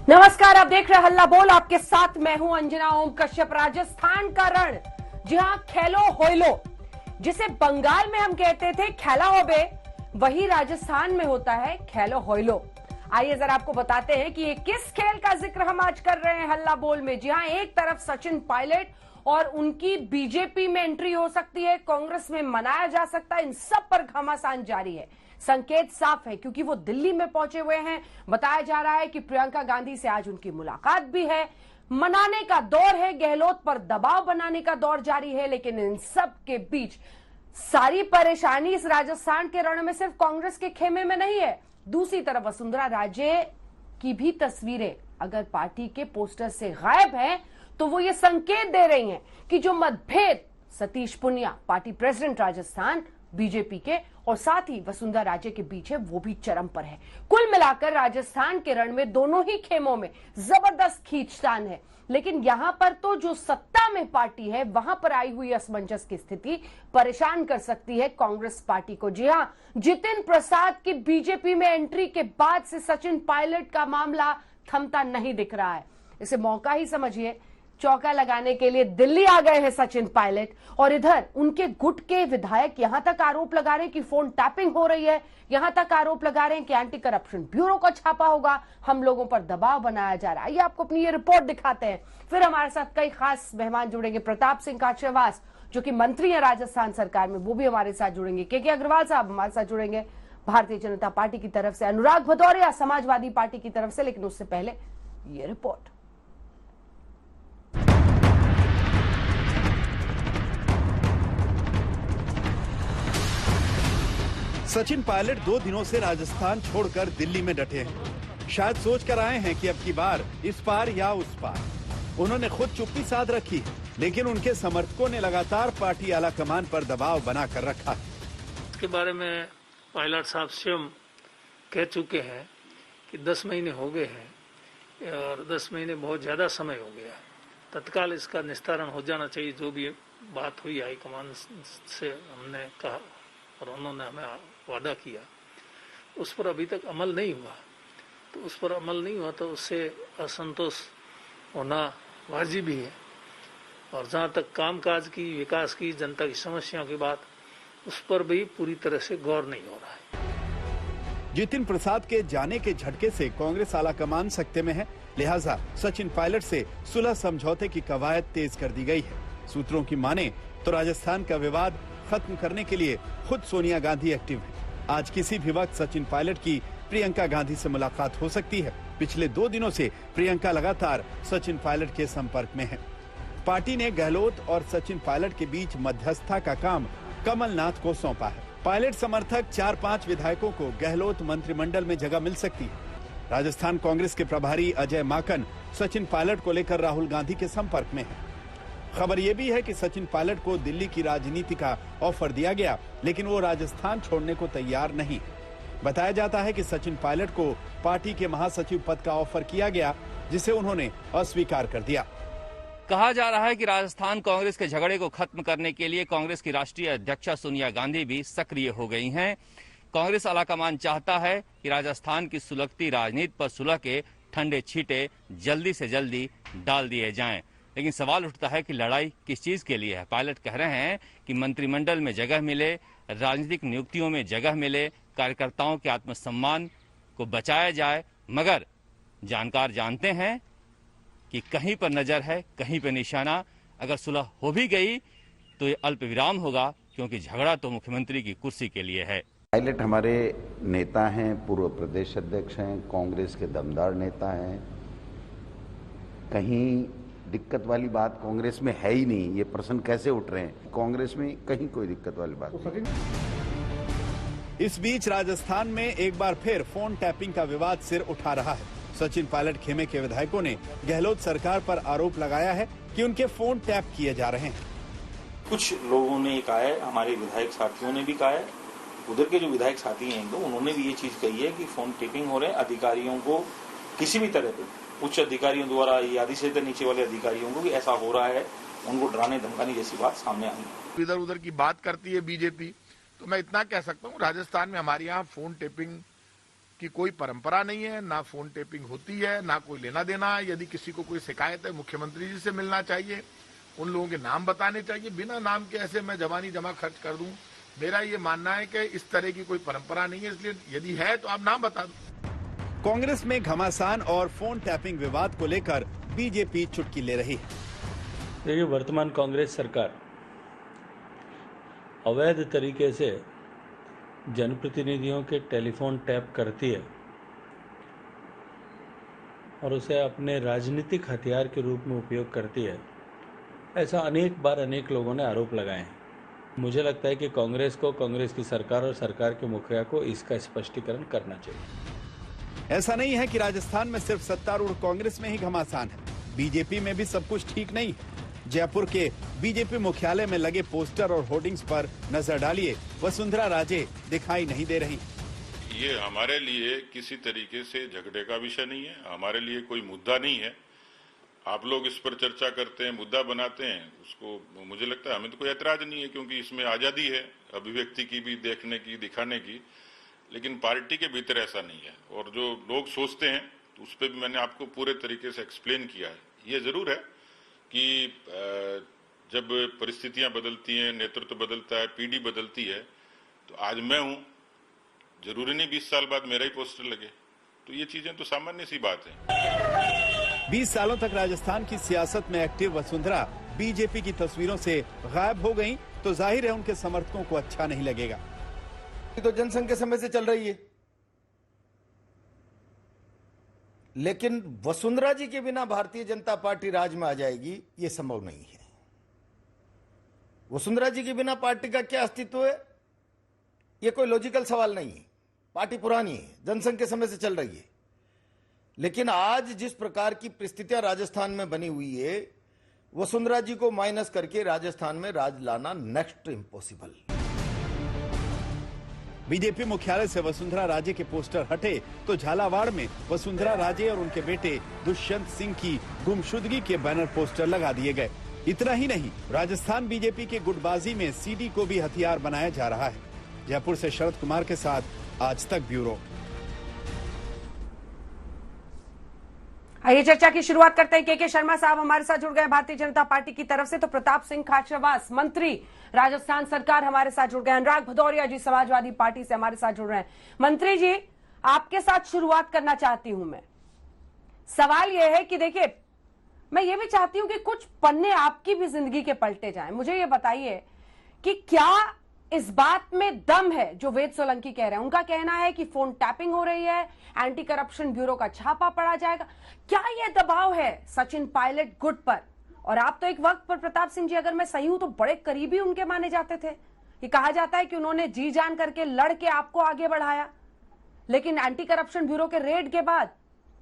नमस्कार, आप देख रहे हैं हल्ला बोल। आपके साथ मैं हूं अंजना ओम कश्यप। राजस्थान का रण, जी हां, खेलो होइलो, जिसे बंगाल में हम कहते थे खेला होबे, वही राजस्थान में होता है खेलो होइलो। आइए जरा आपको बताते हैं कि ये किस खेल का जिक्र हम आज कर रहे हैं हल्ला बोल में। जी हां, एक तरफ सचिन पायलट और उनकी बीजेपी में एंट्री हो सकती है, कांग्रेस में मनाया जा सकता है, इन सब पर घमासान जारी है। संकेत साफ है क्योंकि वो दिल्ली में पहुंचे हुए हैं। बताया जा रहा है कि प्रियंका गांधी से आज उनकी मुलाकात भी है। मनाने का दौर है, गहलोत पर दबाव बनाने का दौर जारी है। लेकिन इन सब के बीच सारी परेशानी इस राजस्थान के रण में सिर्फ कांग्रेस के खेमे में नहीं है। दूसरी तरफ वसुंधरा राजे की भी तस्वीरें अगर पार्टी के पोस्टर से गायब है तो वो ये संकेत दे रही हैं कि जो मतभेद Satish Punia, party president Rajasthan BJP के, और साथ ही वसुंधरा राजे के बीच है, वो भी चरम पर है। कुल मिलाकर राजस्थान के रण में दोनों ही खेमों में जबरदस्त खींचतान है। लेकिन यहां पर तो जो सत्ता में पार्टी है, वहां पर आई हुई असमंजस की स्थिति परेशान कर सकती है कांग्रेस पार्टी को। जी हां, जितिन प्रसाद की बीजेपी में एंट्री के बाद से सचिन पायलट का मामला थमता नहीं दिख रहा है। इसे मौका ही समझिए। चौका लगाने के लिए दिल्ली आ गए हैं सचिन पायलट, और इधर उनके गुट के विधायक यहां तक आरोप लगा रहे हैं कि फोन टैपिंग हो रही है, यहां तक आरोप लगा रहे हैं कि एंटी करप्शन ब्यूरो का छापा होगा, हम लोगों पर दबाव बनाया जा रहा है। ये आपको अपनी ये रिपोर्ट दिखाते हैं। फिर हमारे साथ कई खास मेहमान जुड़ेंगे। प्रताप सिंह काछेवास जो कि मंत्री है राजस्थान सरकार में, वो भी हमारे साथ जुड़ेंगे। के अग्रवाल साहब हमारे साथ जुड़ेंगे भारतीय जनता पार्टी की तरफ से, अनुराग भदौरिया समाजवादी पार्टी की तरफ से। लेकिन उससे पहले ये रिपोर्ट। सचिन पायलट 2 दिनों से राजस्थान छोड़कर दिल्ली में डटे हैं। शायद सोच कर आए हैं कि अब की बार इस पार या उस पार। उन्होंने खुद चुप्पी साध रखी है, लेकिन उनके समर्थकों ने लगातार पार्टी आला कमान पर दबाव बनाकर रखा है। इसके बारे में पायलट साहब स्वयं कह चुके हैं कि 10 महीने हो गए हैं और 10 महीने बहुत ज्यादा समय हो गया है। तत्काल इसका निस्तारण हो जाना चाहिए। जो भी बात हुई हाईकमान से हमने कहा और उन्होंने हमें वादा किया, उस पर अभी तक अमल नहीं हुआ। तो उस पर अमल नहीं हुआ तो उससे असंतोष होना वाजिब ही है। और जहाँ तक कामकाज की, विकास की, जनता की समस्याओं की बात, उस पर भी पूरी तरह से गौर नहीं हो रहा है। जितिन प्रसाद के जाने के झटके से कांग्रेस आला कमान सकते में है, लिहाजा सचिन पायलट से सुलह समझौते की कवायद तेज कर दी गई है। सूत्रों की माने तो राजस्थान का विवाद खत्म करने के लिए खुद सोनिया गांधी एक्टिव है। आज किसी भी वक्त सचिन पायलट की प्रियंका गांधी से मुलाकात हो सकती है। पिछले 2 दिनों से प्रियंका लगातार सचिन पायलट के संपर्क में है। पार्टी ने गहलोत और सचिन पायलट के बीच मध्यस्थता का काम कमलनाथ को सौंपा है। पायलट समर्थक 4-5 विधायकों को गहलोत मंत्रिमंडल में जगह मिल सकती है। राजस्थान कांग्रेस के प्रभारी अजय माकन सचिन पायलट को लेकर राहुल गांधी के संपर्क में है। खबर यह भी है कि सचिन पायलट को दिल्ली की राजनीति का ऑफर दिया गया, लेकिन वो राजस्थान छोड़ने को तैयार नहीं। बताया जाता है कि सचिन पायलट को पार्टी के महासचिव पद का ऑफर किया गया, जिसे उन्होंने अस्वीकार कर दिया। कहा जा रहा है कि राजस्थान कांग्रेस के झगड़े को खत्म करने के लिए कांग्रेस की राष्ट्रीय अध्यक्षा सोनिया गांधी भी सक्रिय हो गई हैं। कांग्रेस आलाकमान चाहता है कि राजस्थान की सुलगती राजनीति पर सुलह के ठंडे छींटे जल्दी से जल्दी डाल दिए जाएं। लेकिन सवाल उठता है कि लड़ाई किस चीज के लिए है। पायलट कह रहे हैं कि मंत्रिमंडल में जगह मिले, राजनीतिक नियुक्तियों में जगह मिले, कार्यकर्ताओं के आत्मसम्मान को बचाया जाए। मगर जानकार जानते हैं कि कहीं पर नजर है, कहीं पर निशाना। अगर सुलह हो भी गई तो ये अल्प विराम होगा, क्योंकि झगड़ा तो मुख्यमंत्री की कुर्सी के लिए है। पायलट हमारे नेता हैं, पूर्व प्रदेश अध्यक्ष हैं, कांग्रेस के दमदार नेता हैं। कहीं दिक्कत वाली बात कांग्रेस में है ही नहीं। ये प्रश्न कैसे उठ रहे हैं? कांग्रेस में कहीं कोई दिक्कत वाली बात नहीं। इस बीच राजस्थान में एक बार फिर फोन टैपिंग का विवाद सिर उठा रहा है। सचिन पायलट खेमे के विधायकों ने गहलोत सरकार पर आरोप लगाया है कि उनके फोन टैप किए जा रहे हैं। कुछ लोगों ने कहा है, हमारे विधायक साथियों ने भी कहा है, उधर के जो विधायक साथी हैं तो उन्होंने भी ये चीज कही है कि फोन टैपिंग हो रहे हैं। अधिकारियों को किसी भी तरह पे, उच्च अधिकारियों द्वारा या आदि से नीचे वाले अधिकारियों को भी ऐसा हो रहा है, उनको डराने धमकाने जैसी बात सामने आई। इधर उधर की बात करती है बीजेपी। तो मैं इतना कह सकता हूँ, राजस्थान में हमारे यहाँ फोन टेपिंग की कोई परंपरा नहीं है, ना फोन टेपिंग होती है, ना कोई लेना देना है। यदि किसी को कोई शिकायत है, मुख्यमंत्री जी से मिलना चाहिए, उन लोगों के नाम बताने चाहिए। बिना नाम के ऐसे मैं जवानी जमा खर्च कर दूं, मेरा ये मानना है कि इस तरह की कोई परंपरा नहीं है। इसलिए यदि है तो आप नाम बता दो। कांग्रेस में घमासान और फोन टैपिंग विवाद को लेकर बीजेपी चुटकी ले रही है। देखिए, वर्तमान कांग्रेस सरकार अवैध तरीके से जनप्रतिनिधियों के टेलीफोन टैप करती है और उसे अपने राजनीतिक हथियार के रूप में उपयोग करती है। ऐसा अनेक बार अनेक लोगों ने आरोप लगाए हैं। मुझे लगता है कि कांग्रेस को, कांग्रेस की सरकार और सरकार के मुखिया को इसका स्पष्टीकरण करना चाहिए। ऐसा नहीं है कि राजस्थान में सिर्फ सत्तारूढ़ कांग्रेस में ही घमासान है, बीजेपी में भी सब कुछ ठीक नहीं है। जयपुर के बीजेपी मुख्यालय में लगे पोस्टर और होर्डिंग्स पर नजर डालिए, वसुंधरा राजे दिखाई नहीं दे रही। ये हमारे लिए किसी तरीके से झगड़े का विषय नहीं है, हमारे लिए कोई मुद्दा नहीं है। आप लोग इस पर चर्चा करते हैं, मुद्दा बनाते हैं, उसको मुझे लगता है हमें तो कोई ऐतराज नहीं है, क्योंकि इसमें आजादी है अभिव्यक्ति की भी, देखने की, दिखाने की। लेकिन पार्टी के भीतर ऐसा नहीं है, और जो लोग सोचते हैं तो उस पर भी मैंने आपको पूरे तरीके से एक्सप्लेन किया है। ये जरूर है कि जब परिस्थितियां बदलती हैं, नेतृत्व बदलता है, पीढ़ी बदलती है, तो आज मैं हूं, जरूरी नहीं 20 साल बाद मेरा ही पोस्टर लगे। तो ये चीजें तो सामान्य सी बात है। 20 सालों तक राजस्थान की सियासत में एक्टिव वसुंधरा बीजेपी की तस्वीरों से गायब हो गईं, तो जाहिर है उनके समर्थकों को अच्छा नहीं लगेगा। तो जनसंघ के समय से चल रही है, लेकिन वसुंधरा जी के बिना भारतीय जनता पार्टी राज में आ जाएगी, ये संभव नहीं है। वसुंधरा जी के बिना पार्टी का क्या अस्तित्व है, ये कोई लॉजिकल सवाल नहीं है। पार्टी पुरानी है, जनसंघ के समय से चल रही है, लेकिन आज जिस प्रकार की परिस्थितियां राजस्थान में बनी हुई है, वसुंधरा जी को माइनस करके राजस्थान में राज लाना नेक्स्ट इम्पॉसिबल। बीजेपी मुख्यालय से वसुंधरा राजे के पोस्टर हटे तो झालावाड़ में वसुंधरा राजे और उनके बेटे दुष्यंत सिंह की गुमशुदगी के बैनर पोस्टर लगा दिए गए। इतना ही नहीं, राजस्थान बीजेपी के गुटबाजी में सीडी को भी हथियार बनाया जा रहा है। जयपुर से शरद कुमार के साथ आज तक ब्यूरो। आइए चर्चा की शुरुआत करते हैं। के शर्मा साहब हमारे साथ जुड़ गए भारतीय जनता पार्टी की तरफ से, तो प्रताप सिंह खाचरवास मंत्री राजस्थान सरकार हमारे साथ जुड़ गए, अनुराग भदौरिया जी समाजवादी पार्टी से हमारे साथ जुड़ रहे हैं। मंत्री जी, आपके साथ शुरुआत करना चाहती हूं मैं। सवाल यह है कि देखिए, मैं ये भी चाहती हूं कि कुछ पन्ने आपकी भी जिंदगी के पलटे जाएं। मुझे ये बताइए कि क्या इस बात में दम है जो वेद सोलंकी कह रहे हैं? उनका कहना है कि फोन टैपिंग हो रही है, एंटी करप्शन ब्यूरो का छापा पड़ा जाएगा। क्या यह दबाव है सचिन पायलट गुट पर? और आप तो एक वक्त पर, प्रताप सिंह जी, अगर मैं सही हूं तो बड़े करीबी उनके माने जाते थे। ये कहा जाता है कि उन्होंने जी जान करके लड़ के आपको आगे बढ़ाया, लेकिन एंटी करप्शन ब्यूरो के रेड के बाद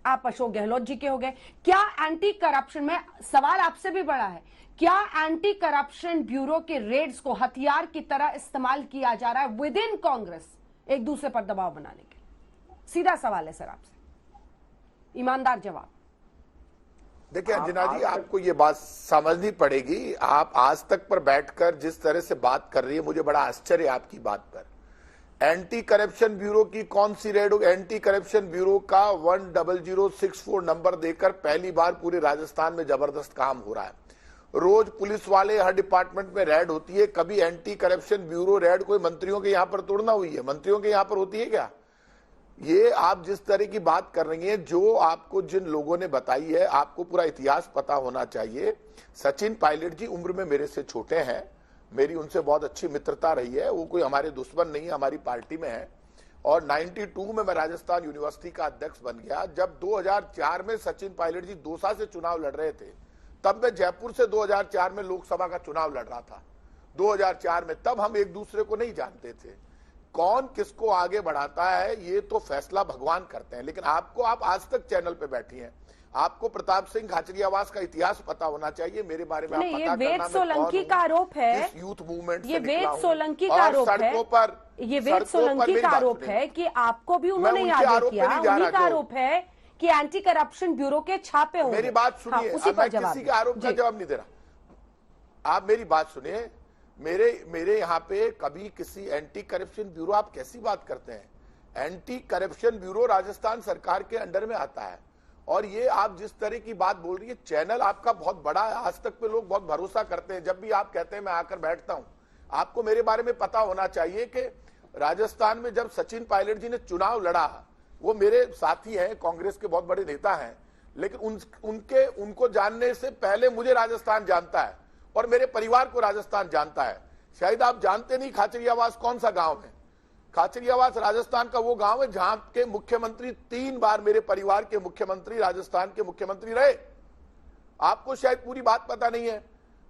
आप अशोक गहलोत जी के हो गए। क्या एंटी करप्शन में, सवाल आपसे भी बड़ा है, क्या एंटी करप्शन ब्यूरो के रेड्स को हथियार की तरह इस्तेमाल किया जा रहा है विद इन कांग्रेस एक दूसरे पर दबाव बनाने के लिए? सीधा सवाल है सर आपसे, ईमानदार जवाब। देखिए अंजना जी, आपको ये बात समझनी पड़ेगी। आप आज तक पर बैठकर जिस तरह से बात कर रही है, मुझे बड़ा आश्चर्य है आपकी बात पर। एंटी करप्शन ब्यूरो की कौन सी रेड होगी? एंटी करप्शन ब्यूरो का 10064 नंबर देकर पहली बार पूरे राजस्थान में जबरदस्त काम हो रहा है। रोज पुलिस वाले हर डिपार्टमेंट में रेड होती है। कभी एंटी करप्शन ब्यूरो रेड कोई मंत्रियों के यहां पर तोड़ना हुई है? मंत्रियों के यहां पर होती है क्या? ये आप जिस तरह की बात कर रही हैं, जो आपको जिन लोगों ने बताई है, आपको पूरा इतिहास पता होना चाहिए। सचिन पायलट जी उम्र में मेरे से छोटे हैं, मेरी उनसे बहुत अच्छी मित्रता रही है। वो कोई हमारे दुश्मन नहीं है, हमारी पार्टी में है। और 92 में मैं राजस्थान यूनिवर्सिटी का अध्यक्ष बन गया। जब 2004 में सचिन पायलट जी दौसा से चुनाव लड़ रहे थे, तब मैं जयपुर से 2004 में लोकसभा का चुनाव लड़ रहा था। 2004 में, तब हम एक दूसरे को नहीं जानते थे। कौन किसको आगे बढ़ाता है ये तो फैसला भगवान करते हैं। लेकिन आपको, आप आज तक चैनल पे बैठी हैं, आपको प्रताप सिंह खाचरियावास का इतिहास पता होना चाहिए। मेरे बारे में आप पता करना। वेद सोलंकी का आरोप है, इस यूथ मूवमेंट ये वेद सोलंकी का आरोप है, ये वेद सोलंकी का आरोप है कि आपको भी उन्होंने याद किया। उन्हीं का आरोप है कि एंटी करप्शन ब्यूरो के छापे होंगे। मेरी बात सुनिए, उसी पर जवाब। किसी के आरोप का जवाब नहीं दे रहा। आप मेरी बात सुनिए। मेरे यहाँ पे कभी किसी एंटी करप्शन ब्यूरो, आप कैसी बात करते हैं? एंटी करप्शन ब्यूरो राजस्थान सरकार के अंडर में आता है। और ये आप जिस तरह की बात बोल रही है, चैनल आपका बहुत बड़ा है, आज तक पे लोग बहुत भरोसा करते हैं। जब भी आप कहते हैं मैं आकर बैठता हूं, आपको मेरे बारे में पता होना चाहिए कि राजस्थान में जब सचिन पायलट जी ने चुनाव लड़ा, वो मेरे साथी हैं, कांग्रेस के बहुत बड़े नेता हैं, लेकिन उनको जानने से पहले मुझे राजस्थान जानता है और मेरे परिवार को राजस्थान जानता है। शायद आप जानते नहीं खाचरियावास कौन सा गांव है। खाचरियावास राजस्थान का वो गांव है जहां के मुख्यमंत्री 3 बार मेरे परिवार के मुख्यमंत्री राजस्थान के मुख्यमंत्री रहे। आपको शायद पूरी बात पता नहीं है।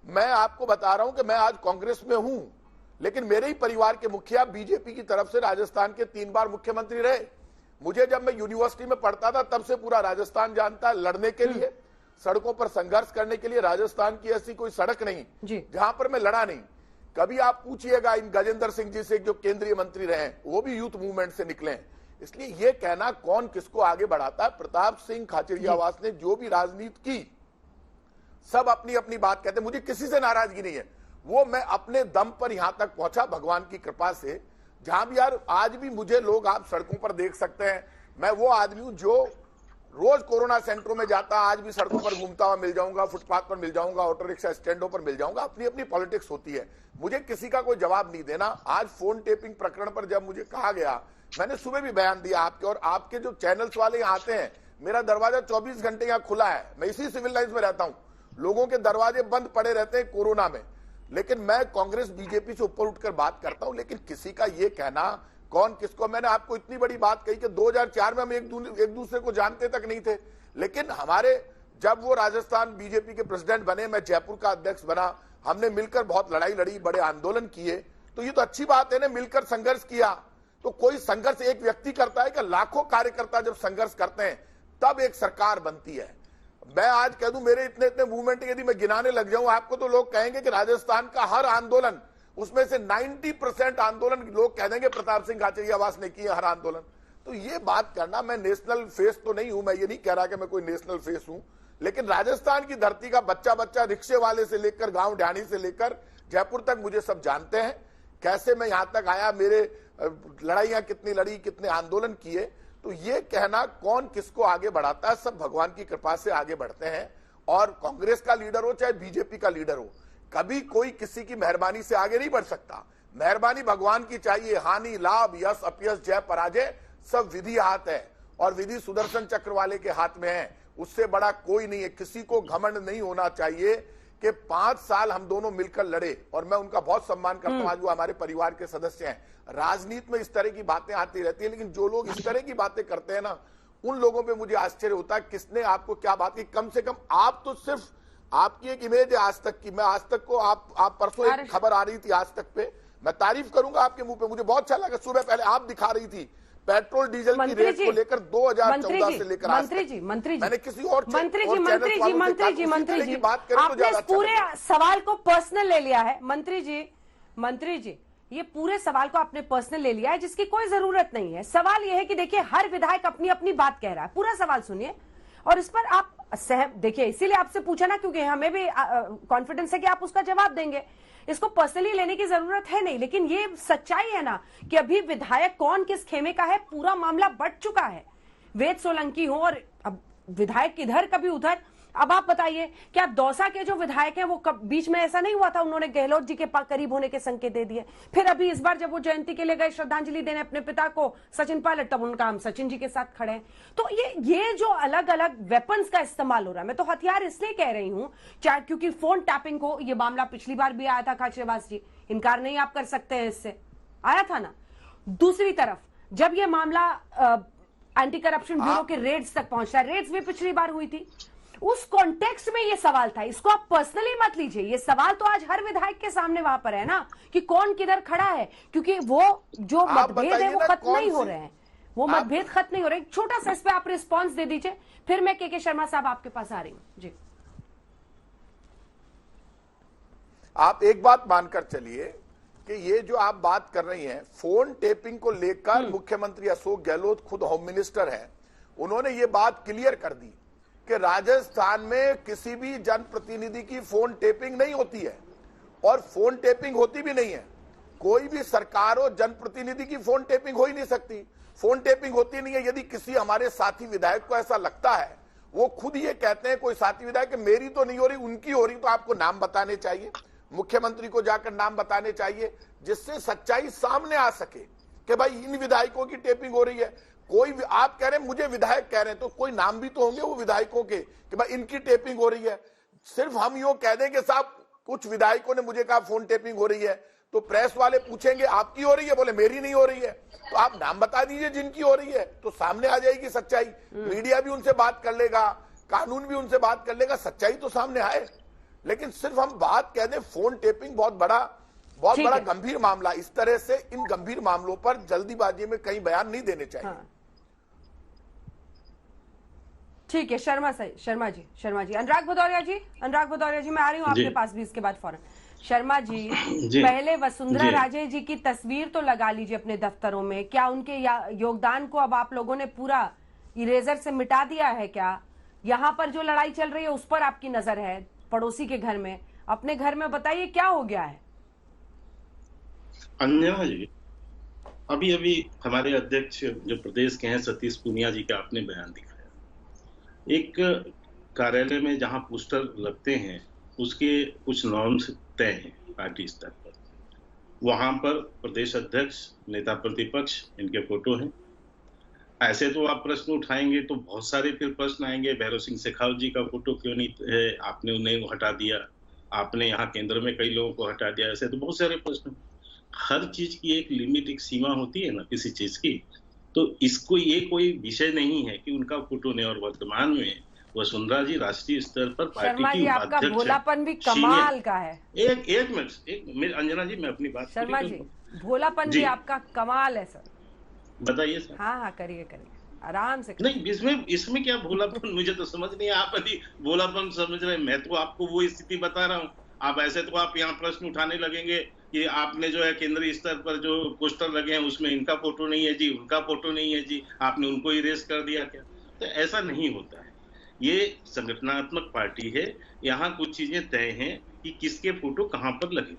मैं आपको बता रहा हूं कि मैं आज कांग्रेस में हूं, लेकिन मेरे ही परिवार के मुखिया बीजेपी की तरफ से राजस्थान के 3 बार मुख्यमंत्री रहे। मुझे जब मैं यूनिवर्सिटी में पढ़ता था तब से पूरा राजस्थान जानता है। लड़ने के लिए, सड़कों पर संघर्ष करने के लिए राजस्थान की ऐसी कोई सड़क नहीं जहां पर मैं लड़ा नहीं। कभी आप पूछिएगा इन गजेंद्र सिंह जी से, जो केंद्रीय मंत्री रहे, वो भी यूथ मूवमेंट से निकले हैं। इसलिए ये कहना कौन किसको आगे बढ़ाता है, प्रताप सिंह खाचरियावास ने जो भी राजनीति की, सब अपनी अपनी बात कहते हैं। मुझे किसी से नाराजगी नहीं है, वो मैं अपने दम पर यहां तक पहुंचा भगवान की कृपा से। जहां भी यार आज भी मुझे लोग आप सड़कों पर देख सकते हैं, मैं वो आदमी हूं जो रोज कोरोना सेंटरों में जाता, आज भी सड़कों पर घूमता हुआ मिल जाऊंगा, फुटपाथ पर मिल जाऊंगा, ऑटो रिक्शा स्टैंडों पर मिल जाऊंगा। अपनी अपनी पॉलिटिक्स होती है, मुझे किसी का कोई जवाब नहीं देना। आज फोन टेपिंग प्रकरण पर जब मुझे कहा गया, मैंने सुबह भी बयान दिया आपके, और आपके जो चैनल्स वाले यहाँ आते हैं, मेरा दरवाजा 24 घंटे यहाँ खुला है। मैं इसी सिविल लाइन्स में रहता हूँ, लोगों के दरवाजे बंद पड़े रहते हैं कोरोना में, लेकिन मैं कांग्रेस बीजेपी से ऊपर उठकर बात करता हूं। लेकिन किसी का ये कहना कौन किसको, मैंने आपको इतनी बड़ी बात कही कि 2004 में हम एक दूसरे को जानते तक नहीं थे, लेकिन हमारे जब वो राजस्थान बीजेपी के प्रेसिडेंट बने, मैं जयपुर का अध्यक्ष बना, हमने मिलकर बहुत लड़ाई लड़ी, बड़े आंदोलन किए। तो ये तो अच्छी बात है ना, मिलकर संघर्ष किया। तो कोई संघर्ष एक व्यक्ति करता है कि लाखों कार्यकर्ता जब संघर्ष करते हैं तब एक सरकार बनती है। मैं आज कह दूं मेरे इतने इतने मूवमेंट यदि मैं गिनाने लग जाऊं आपको, तो लोग कहेंगे कि राजस्थान का हर आंदोलन, उसमें से 90% आंदोलन लोग कह देंगे प्रताप सिंह खाचरियावास ने किए, हर आंदोलन। तो ये बात करना, मैं नेशनल फेस तो नहीं हूं, मैं ये नहीं कह रहा कि मैं कोई नेशनल फेस हूं, लेकिन राजस्थान की धरती का बच्चा बच्चा, रिक्शे वाले से लेकर गांव ढाणी से लेकर जयपुर तक मुझे सब जानते हैं, कैसे मैं यहां तक आया, मेरे लड़ाइयां कितनी लड़ी, कितने आंदोलन किए। तो ये कहना कौन किसको आगे बढ़ाता है, सब भगवान की कृपा से आगे बढ़ते हैं। और कांग्रेस का लीडर हो चाहे बीजेपी का लीडर हो, कभी कोई किसी की मेहरबानी से आगे नहीं बढ़ सकता। मेहरबानी भगवान की चाहिए। हानि लाभ यश अपयश जय पराजय सब विधि हाथ है, और विधि सुदर्शन चक्र वाले के हाथ में है, उससे बड़ा कोई नहीं है। किसी को घमंड नहीं होना चाहिए कि 5 साल हम दोनों मिलकर लड़े, और मैं उनका बहुत सम्मान करता हूं, आज वो हमारे परिवार के सदस्य हैं। राजनीति में इस तरह की बातें आती रहती है, लेकिन जो लोग इस तरह की बातें करते हैं ना, उन लोगों पे मुझे आश्चर्य होता है किसने आपको क्या बात की। कम से कम आप तो सिर्फ, आपकी एक इमेज है आज तक की, मैं आज तक को आप परसों एक खबर आ रही थी आज तक पे, मैं तारीफ करूंगा आपके मुंह पे, मुझे बहुत अच्छा लगा। सुबह पहले आप दिखा रही थी पेट्रोल डीजल की रेट को लेकर 2014 से लेकर मंत्री जी मैंने किसी और मंत्री जी बात करें तो आपने पूरे सवाल को पर्सनल ले लिया है। मंत्री जी ये पूरे सवाल को आपने पर्सनल ले लिया है, जिसकी कोई जरूरत नहीं है। सवाल ये है कि देखिए हर विधायक अपनी अपनी बात कह रहा है, पूरा सवाल सुनिए और इस पर आप देखिए, इसीलिए आपसे पूछा ना, क्योंकि हमें भी कॉन्फिडेंस है कि आप उसका जवाब देंगे। इसको पर्सनली लेने की जरूरत है नहीं, लेकिन ये सच्चाई है ना कि अभी विधायक कौन किस खेमे का है, पूरा मामला बढ़ चुका है। वेद सोलंकी हो और अब विधायक इधर कभी उधर। अब आप बताइए, क्या दौसा के जो विधायक हैं वो बीच में ऐसा नहीं हुआ था, उन्होंने गहलोत जी के करीब होने के संकेत दे दिए। फिर अभी इस बार जब वो जयंती के लिए गए श्रद्धांजलि देने अपने पिता को सचिन पायलट, तब उनका हम सचिन जी के साथ खड़े हैं। तो ये जो अलग अलग वेपन्स का इस्तेमाल हो रहा है, मैं तो हथियार इसलिए कह रही हूं चाहे क्योंकि फोन टैपिंग को, ये मामला पिछली बार भी आया था खाचरियावास जी, इनकार नहीं आप कर सकते हैं, इससे आया था ना। दूसरी तरफ जब ये मामला एंटी करप्शन ब्यूरो के रेड्स तक पहुंचा, रेड्स भी पिछली बार हुई थी, उस कॉन्टेक्स्ट में ये सवाल था। इसको आप पर्सनली मत लीजिए, ये सवाल तो आज हर विधायक के सामने वहां पर है ना कि कौन किधर खड़ा है, क्योंकि वो जो मतभेद है वो खत्म नहीं हो रहे हैं, वो मतभेद खत्म नहीं हो रहे। छोटा सा इस पे आप रिस्पॉन्स दे दीजिए, फिर मैं के शर्मा साहब आपके पास आ रही हूं जी। आप एक बात मानकर चलिए कि ये जो आप बात कर रही हैं फोन टेपिंग को लेकर, मुख्यमंत्री अशोक गहलोत खुद होम मिनिस्टर हैं, उन्होंने ये बात क्लियर कर दी कि राजस्थान में किसी भी जनप्रतिनिधि की फोन टेपिंग नहीं होती है, और फोन टेपिंग होती भी नहीं है। कोई भी सरकार हो, जनप्रतिनिधि की फोन टेपिंग हो ही नहीं सकती। फोन टेपिंग होती नहीं है। यदि किसी हमारे साथी विधायक को ऐसा लगता है, वो खुद ये कहते हैं कोई साथी विधायक मेरी तो नहीं हो रही उनकी हो रही, तो आपको नाम बताने चाहिए, मुख्यमंत्री को जाकर नाम बताने चाहिए, जिससे सच्चाई सामने आ सके कि भाई इन विधायकों की टेपिंग हो रही है। कोई आप कह रहे हैं मुझे विधायक कह रहे हैं, तो कोई नाम भी तो होंगे वो विधायकों के कि भाई इनकी टेपिंग हो रही है। सिर्फ हम यूं कह दें कि साहब कुछ विधायकों ने मुझे कहा फोन टेपिंग हो रही है, तो प्रेस वाले पूछेंगे आपकी हो रही है, बोले मेरी नहीं हो रही है, तो आप नाम बता दीजिए जिनकी हो रही है, तो सामने आ जाएगी सच्चाई। मीडिया भी उनसे बात कर लेगा, कानून भी उनसे बात कर लेगा, सच्चाई तो सामने आए। लेकिन सिर्फ हम बात कह दें फोन टेपिंग बहुत बड़ा गंभीर मामला, इस तरह से इन गंभीर मामलों पर जल्दीबाजी में कहीं बयान नहीं देने चाहिए। हाँ। ठीक है, शर्मा जी, अनुराग भदौरिया जी मैं आ रही हूँ आपके पास भी इसके बाद फौरन। शर्मा जी, पहले वसुंधरा राजे जी की तस्वीर तो लगा लीजिए अपने दफ्तरों में, क्या उनके योगदान को अब आप लोगों ने पूरा इरेजर से मिटा दिया है क्या? यहाँ पर जो लड़ाई चल रही है उस पर आपकी नजर है, पड़ोसी के घर में, अपने घर में बताइए क्या हो गया है? अंजना जी, अभी हमारे अध्यक्ष जो प्रदेश के हैं सतीश पूनिया जी का आपने बयान दिखाया, एक कार्यालय में जहां पोस्टर लगते हैं उसके कुछ नॉर्म्स तय हैं पार्टी स्तर पर, वहां पर प्रदेश अध्यक्ष, नेता प्रतिपक्ष, इनके फोटो हैं। ऐसे तो आप प्रश्न उठाएंगे तो बहुत सारे फिर प्रश्न आएंगे, भैरव सिंह शेखावत जी का फोटो क्यों नहीं है, आपने उन्हें हटा दिया, आपने यहाँ केंद्र में कई लोगों को हटा दिया, ऐसे तो बहुत सारे प्रश्न। हर चीज की एक लिमिट, एक सीमा होती है ना किसी चीज की, तो इसको ये कोई विषय नहीं है कि उनका फोटो नहीं। और वर्तमान में वसुंधरा जी राष्ट्रीय स्तर पर पार्टी की आपका भोलापन भी कमाल का है। एक मिनट अंजना जी, मैं अपनी बात शर्मा जी, भोलापन भी आपका कमाल है सर। बताइए सर। हाँ, करिए आराम से। नहीं, इसमें क्या भोलापन, मुझे तो समझ नहीं, आप अभी भोलापन समझ रहे हैं, मैं तो आपको वो स्थिति बता रहा हूँ। आप ऐसे तो आप यहाँ प्रश्न उठाने लगेंगे कि आपने जो है केंद्रीय स्तर पर जो पोस्टर लगे हैं उसमें इनका फोटो नहीं है जी, उनका फोटो नहीं है जी, आपने उनको इरेज कर दिया क्या? तो ऐसा नहीं होता है। ये संगठनात्मक पार्टी है, यहाँ कुछ चीजें तय हैं कि किसके फोटो कहाँ पर लगे,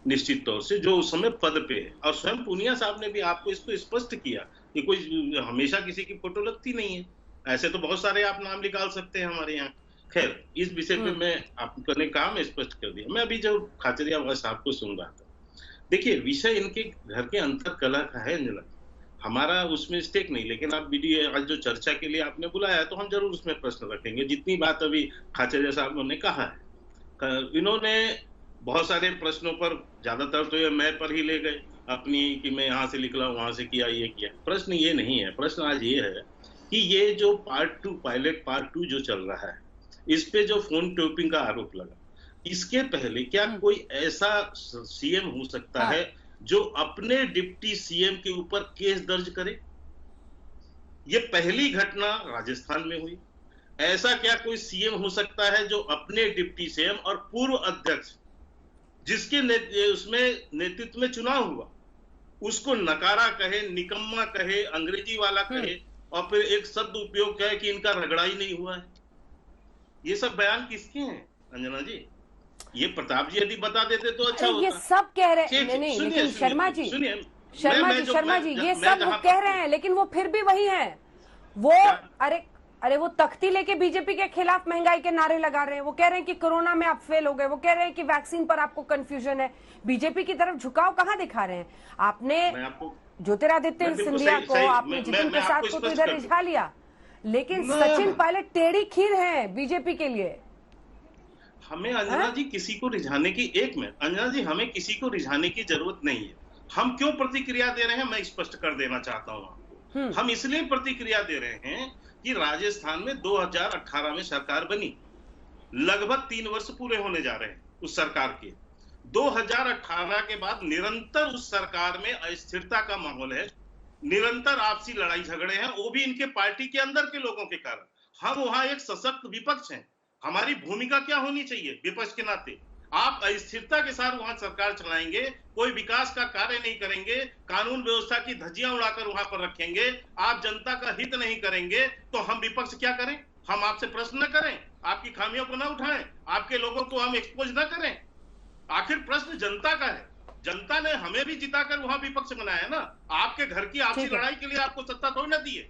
निश्चित तौर से जो उस समय पद पे है। और स्वयं पूनिया साहब ने भी आपको इसको स्पष्ट किया कि कोई हमेशा किसी की फोटो लगती नहीं है। ऐसे तो बहुत सारे आप नाम निकाल सकते हैं हमारे यहाँ। खैर, इस विषय पे मैं आपने कहा, मैं स्पष्ट कर दिया। मैं अभी जो खाचरिया साहब को सुन रहा था, देखिए विषय इनके घर के अंतर कला का है अंजना, हमारा उसमें स्टेक नहीं। लेकिन आप वीडियो आज जो चर्चा के लिए आपने बुलाया तो हम जरूर उसमें प्रश्न रखेंगे। जितनी बात अभी खाचरिया साहब ने कहा है, इन्होंने बहुत सारे प्रश्नों पर, ज्यादातर तो ये मैं पर ही ले गए अपनी, कि मैं यहाँ से निकला, वहां से किया, ये किया। प्रश्न ये नहीं है। प्रश्न आज ये है कि ये जो पायलट पार्ट 2 जो चल रहा है, इस पे जो फोन टैपिंग का आरोप लगा, इसके पहले क्या कोई ऐसा सीएम हो सकता है जो अपने डिप्टी सीएम के ऊपर केस दर्ज करे? ये पहली घटना राजस्थान में हुई। ऐसा क्या कोई सीएम हो सकता है जो अपने डिप्टी सीएम और पूर्व अध्यक्ष, जिसके उसमें नेतृत्व में चुनाव हुआ, उसको नकारा कहे, निकम्मा कहे, अंग्रेजी वाला कहे, और फिर एक शब्द उपयोग कहे कि इनका रगड़ा ही नहीं हुआ है? ये सब बयान किसके हैं अंजना जी? ये प्रताप जी यदि बता देते तो अच्छा होता। ये सब कह रहे हैं, नहीं, लेकिन शर्मा जी, ये सब वो कह रहे हैं, लेकिन वो फिर भी वही हैं। वो अरे वो तख्ती लेके बीजेपी के खिलाफ महंगाई के नारे लगा रहे हैं। वो कह रहे हैं कि कोरोना में आप फेल हो गए। वो कह रहे हैं कि वैक्सीन पर आपको कंफ्यूजन है। बीजेपी की तरफ झुकाव कहाँ दिखा रहे हैं? आपने ज्योतिरादित्य सिंधिया को, आपने जितिन प्रसाद को तो इधर रिझा लिया, लेकिन सचिन पायलट टेढ़ी खीर है बीजेपी के लिए। हमें अंजना जी किसी को रिझाने की, एक मिनट अंजना जी, हमें किसी को रिझाने की जरूरत नहीं है। हम क्यों प्रतिक्रिया दे रहे हैं मैं स्पष्ट कर देना चाहता हूं आपको। हम इसलिए प्रतिक्रिया दे रहे हैं कि राजस्थान में 2018 में सरकार बनी, लगभग 3 वर्ष पूरे होने जा रहे हैं उस सरकार के। 2018 के बाद निरंतर उस सरकार में अस्थिरता का माहौल है, निरंतर आपसी लड़ाई झगड़े हैं, वो भी इनके पार्टी के अंदर के लोगों के कारण। हम वहां एक सशक्त विपक्ष हैं। हमारी भूमिका क्या होनी चाहिए विपक्ष के नाते? आप अस्थिरता के साथ वहां सरकार चलाएंगे, कोई विकास का कार्य नहीं करेंगे, कानून व्यवस्था की धज्जियां उड़ाकर वहां पर रखेंगे, आप जनता का हित नहीं करेंगे, तो हम विपक्ष क्या करें? हम आपसे प्रश्न न करें, आपकी खामियों को न उठाएं, आपके लोगों को हम एक्सपोज न करें? आखिर प्रश्न जनता का है। जनता ने हमें भी जिताकर वहां विपक्ष बनाया है ना। आपके घर की आपसी लड़ाई के लिए आपको सत्ता थोड़ी ना दी है।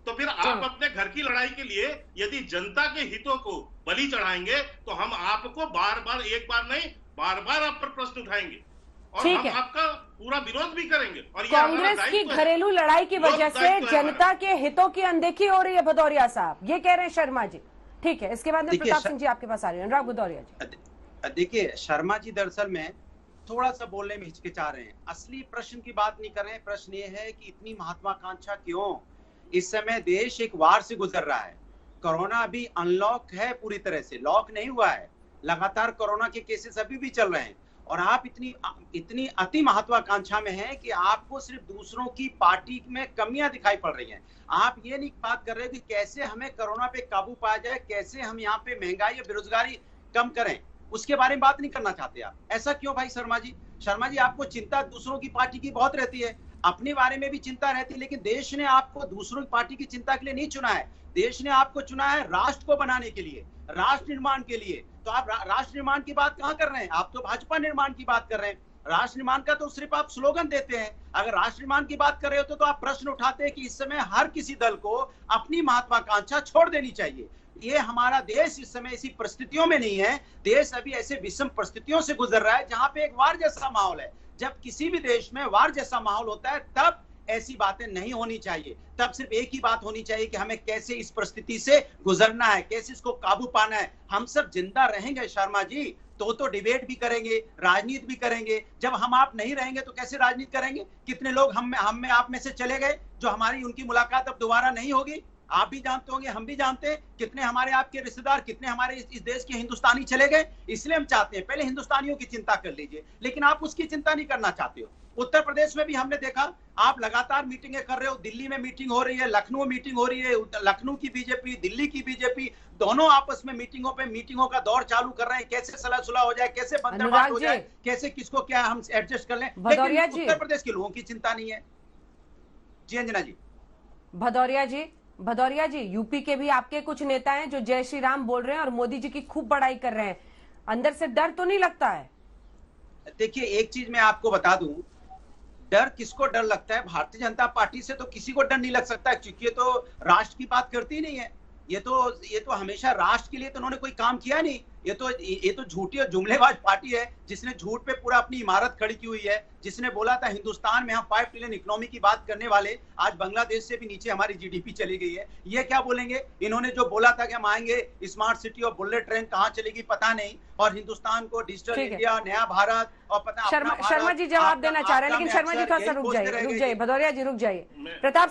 तो फिर आप अपने घर की लड़ाई के लिए यदि जनता के हितों को बलि चढ़ाएंगे तो हम आपको बार बार, एक बार नहीं बार बार आप पर प्रश्न उठाएंगे और हम आपका पूरा विरोध भी करेंगे। और कांग्रेस की घरेलू लड़ाई की वजह से जनता के हितों की अनदेखी हो रही है भदौरिया साहब, ये कह रहे हैं शर्मा जी। ठीक है, इसके बाद में प्रताप सिंह जी आपके पास आ रहे हैं। अनुराग भदौरिया जी। देखिए शर्मा जी दरअसल में थोड़ा सा बोलने में हिचकिचा रहे हैं। असली प्रश्न की बात नहीं कर रहे हैं। प्रश्न ये है कि इतनी महत्वाकांक्षा क्यों? इस समय देश एक वार से गुजर रहा है। कोरोना अभी अनलॉक है, पूरी तरह से लॉक नहीं हुआ है। लगातार कोरोना के केसेस अभी भी चल रहे हैं और आप इतनी अति महत्वाकांक्षा में हैं कि आपको सिर्फ दूसरों की पार्टी में कमियां दिखाई पड़ रही हैं। आप ये नहीं बात कर रहे कि कैसे हमें कोरोना पे काबू पाया जाए, कैसे हम यहाँ पे महंगाई या बेरोजगारी कम करें, उसके बारे में बात नहीं करना चाहते आप। ऐसा क्यों भाई शर्मा जी? शर्मा जी, आपको चिंता दूसरों की पार्टी की बहुत रहती है, अपने बारे में भी चिंता रहती है, लेकिन देश ने आपको दूसरों की पार्टी की चिंता के लिए नहीं चुना है। देश ने आपको चुना है राष्ट्र को बनाने के लिए, राष्ट्र निर्माण के लिए। तो आप राष्ट्र निर्माण की बात कहां कर रहे हैं? आप तो भाजपा निर्माण की बात कर रहे हैं। राष्ट्र निर्माण का तो सिर्फ आप स्लोगन देते हैं। अगर राष्ट्र निर्माण की बात कर रहे हो तो आप प्रश्न उठाते हैं कि इस समय हर किसी दल को अपनी महत्वाकांक्षा छोड़ देनी चाहिए। ये हमारा देश इस समय ऐसी परिस्थितियों में नहीं है। देश अभी ऐसे विषम परिस्थितियों से गुजर रहा है जहां पे एक वार जैसा माहौल है। जब किसी भी देश में वार जैसा माहौल होता है तब ऐसी बातें नहीं होनी चाहिए। तब सिर्फ एक ही बात होनी चाहिए कि हमें कैसे इस परिस्थिति से गुजरना है, कैसे इसको काबू पाना है। हम सब जिंदा रहेंगे शर्मा जी तो डिबेट भी करेंगे, राजनीति भी करेंगे। जब हम आप नहीं रहेंगे तो कैसे राजनीति करेंगे? कितने लोग हम में आप में से चले गए जो हमारी उनकी मुलाकात अब दोबारा नहीं होगी। आप भी जानते होंगे, हम भी जानते हैं कितने हमारे आपके रिश्तेदार, कितने हमारे इस देश के हिंदुस्तानी चले गए। इसलिए हम चाहते हैं पहले हिंदुस्तानियों की चिंता कर लीजिए, लेकिन आप उसकी चिंता नहीं करना चाहते हो। उत्तर प्रदेश में भी हमने देखा आप लगातार मीटिंगें कर रहे हो। दिल्ली में मीटिंग हो रही है, लखनऊ मीटिंग हो रही है। लखनऊ की बीजेपी, दिल्ली की बीजेपी, दोनों आपस में मीटिंगों का दौर चालू कर रहे हैं। कैसे सलाह सुलह हो जाए, कैसे बंदरबांट हो जाए, कैसे किसको क्या हम एडजस्ट कर लें। लेकिन उत्तर प्रदेश के लोगों की चिंता नहीं है। जी अंजना जी। भदौरिया जी, यूपी के भी आपके कुछ नेता हैं जो जय श्री राम बोल रहे हैं और मोदी जी की खूब बड़ाई कर रहे हैं। अंदर से डर तो नहीं लगता है? देखिए एक चीज मैं आपको बता दूं, डर किसको डर लगता है? भारतीय जनता पार्टी से तो किसी को डर नहीं लग सकता, क्योंकि ये तो राष्ट्र की बात करती नहीं है। ये तो हमेशा राष्ट्र के लिए तो उन्होंने कोई काम किया नहीं। ये तो झूठी और जुमलेबाज पार्टी है जिसने झूठ पे पूरा अपनी इमारत खड़ी की हुई है। जिसने बोला था हिंदुस्तान में हम 5 ट्रिलियन इकोनॉमी की बात करने वाले, आज बांग्लादेश से भी नीचे हमारी जीडीपी चली गई है। ये क्या बोलेंगे? इन्होंने जो बोला था कि हम आएंगे, स्मार्ट सिटी और बुलेट ट्रेन कहाँ चलेगी पता नहीं, और हिंदुस्तान को डिजिटल इंडिया, नया भारत और पता। शर्मा जी जवाब देना चाह रहे हैं, लेकिन शर्मा जी थोड़ा सा रुक जाइए। भदौरिया जी रुक जाइए। प्रताप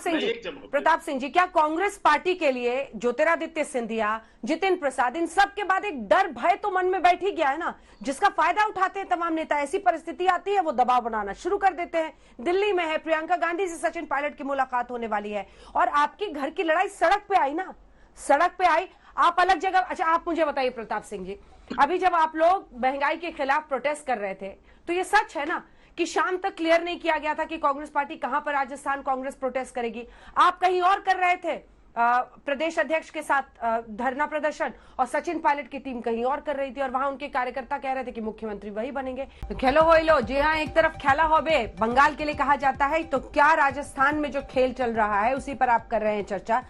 सिंह जी, क्या कांग्रेस पार्टी के लिए ज्योतिरादित्य सिंधिया, जितिन प्रसाद, इन सब के बाद एक डर भय तो मन में बैठ ही गया है ना, जिसका फायदा उठाते हैं तमाम नेता। ऐसी परिस्थिति आती है वो दबाव बनाना शुरू कर देते हैं। दिल्ली में है, प्रियंका गांधी से सचिन पायलट की मुलाकात होने वाली है, और आपकी घर की लड़ाई सड़क पे आई ना, सड़क पे आई। आप अलग जगह। अच्छा आप मुझे बताइए प्रताप सिंह जी, अभी जब आप लोग महंगाई के खिलाफ प्रोटेस्ट कर रहे थे तो ये सच है ना कि शाम तक क्लियर नहीं किया गया था कि कांग्रेस पार्टी कहां पर राजस्थान कांग्रेस प्रोटेस्ट करेगी? आप कहीं और कर रहे थे प्रदेश अध्यक्ष के साथ धरना प्रदर्शन, और सचिन पायलट की टीम कहीं और कर रही थी, और वहां उनके कार्यकर्ता कह रहे थे कि मुख्यमंत्री वही बनेंगे। तो खेलो हो लो। जी हाँ, एक तरफ खेला होबे बंगाल के लिए कहा जाता है, तो क्या राजस्थान में जो खेल चल रहा है उसी पर आप कर रहे हैं चर्चा।